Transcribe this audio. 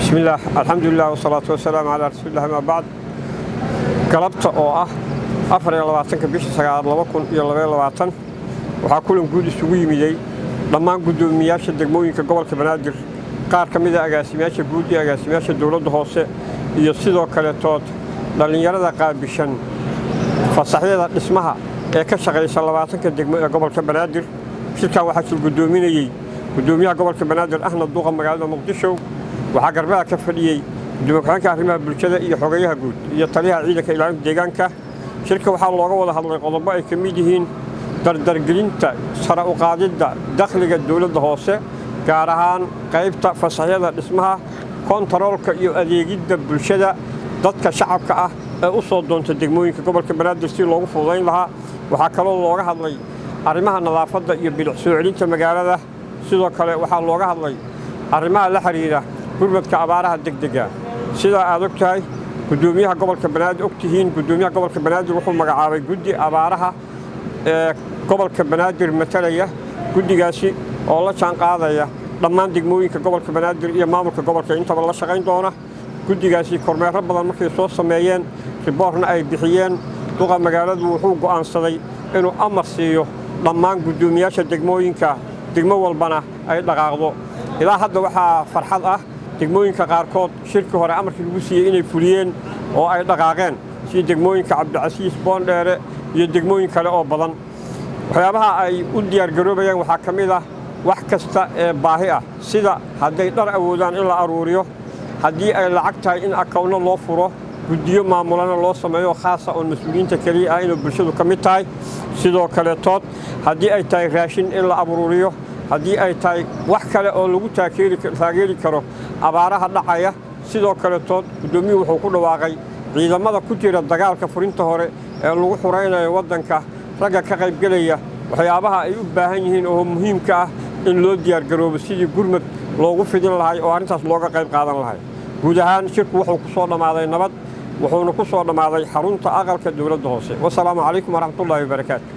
بسم الله الحمد لله والصلاة والسلام على رسول الله ما بعد قلبت أو أفر يلواتن كبيش سجاد لبكون يلواتن وحكون جود سوي ميجي لما جود مياش الدموين كقبل كبنادر قار كمية أجاسمياش جود أجاسمياش الدولة هوسة يصيدوا كلتات لأن يرد قار بشن فصحيح اسمها كشغل سلواتن كدموين قبل كبنادر شركة واحد الجدوميني قدوميها قبل كبنادر إحنا الضوء مجال مقدشوا وحقربها كفريي دمكانك arrimaha bulshada iyo xogayaha guud iyo taliyaha ciidanka ilaalinta deegaanka shirka waxa looga wada hadlay qodobo ay kamid yihiin dardargelinta sare u qaadida dakhliga dawladda hoose gaar ahaan qaybta fasaxyada dhismaha kontaroolka iyo adeegida bulshada dadka shacabka ah ee u soo doonta degmooyinka gobolka Banaadir si loogu fududeyn lahaa waxa kale oo looga hadlay arrimaha nadaafadda iyo bilic soo celinta magaalada sidoo kale waxa looga hadlay arrimaha la xiriira gurmadka abaaraha degdega sida aad ogtahay gudoomiyaha gobolka Banaadir ogtihiin gudoomiyaha gobolka Banaadir wuxuu magacaabay guddi abaaraha ee gobolka Banaadir matalaya guddigaasi oo la jaan qaadaya dhammaan degmooyinka gobolka Banaadir iyo maamulka gobolka intaba la shaqayn doona guddigaasi kormeero badan markay soo sameeyeen riboorna ay bixiyeen duqa magaaladu wuxuu go'aansaday inuu amar siiyo dhammaan gudoomiyaasha degmooyinka degmo walbana ay dhaqaaqdo ilaa hadda waxa farxad ah degmooyinka qaarkood shirki hore amarkii lagu siiyay inay fuliyeen oo ay dhaqaaqeen si degmooyinka Cabdicasiis Boondheere iyo degmooyin kale oo badan waxyaabaha ay u diyaar garoobayaan waxa kamid ah wax kasta ee baahi ah sida haday dhar awoodaan in la aruuriyo hadii ay lacag tahay in akawno loo furo gudiyo maamulana loo sameeyo khaas ah oo mas'uuliyiinta kaliya ah in bulshadu kamid tahay sidoo kale tood hadii ay tahay raashin in la aruuriyo hadii ay tahay wax kale oo lagu taageeri karo abaaraha dhacaya sidoo kale tood gudoomiyuhu wuxuu ku dhawaaqay ciidamada ku jira dagaalka furinta hore ee lagu xureynayo wadanka raga ka qayb galaya waxyaabaha ay u baahan yihiin oo muhiimka ah in loo diyaar garoobo sidii gurmad loogu fidin lahaay oo arintaas looga qayb qaadan lahaay guud ahaan shirku wuxuu ku soo dhamaaday nabad wuxuuna ku soo dhamaaday xarunta aqalka dawladda hoose wassalaamu calaykum waraxmatullaahi wabarakaatuh